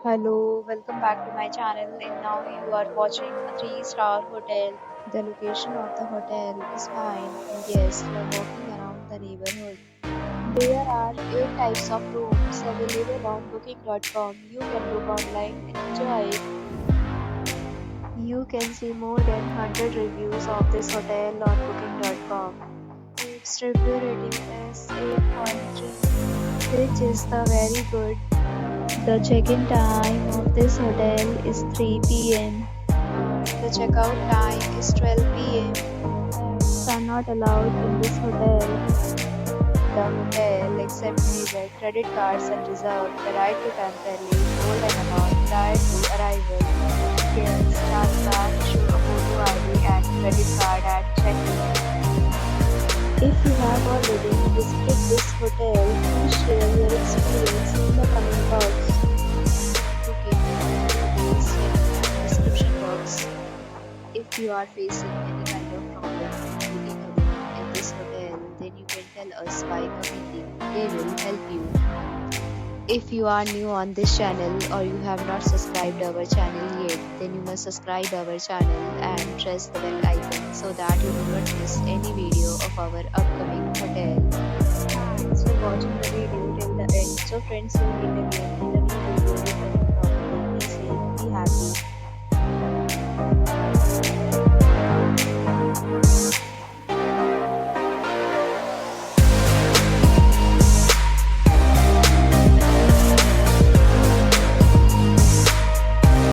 Hello, welcome back to my channel and now you are watching a 3-star hotel. The location of the hotel is fine and yes, you are walking around the neighborhood. There are 8 types of rooms available on booking.com. You can book online and enjoy it. You can see more than 100 reviews of this hotel on booking.com. Its review rating is 8.3, which is the very good. The check-in time of this hotel is 3 p.m. The checkout time is 12 p.m. Pets are not allowed in this hotel. The hotel accepts major credit cards and reserves the right to temporarily hold an amount prior to arrival. Guests are required to show a photo ID and credit card at check-in. If you have already visited this hotel, please share your experience in the comment box. Booking details in the description box. If you are facing any kind of problem booking a room in this hotel, then you can tell us by commenting. They will help you. If you are new on this channel or you have not subscribed our channel yet, then you must subscribe our channel and press the bell icon so that you do not miss any video of our upcoming hotel. Thanks for watching the video till the end. So friends, will meet again in a new video.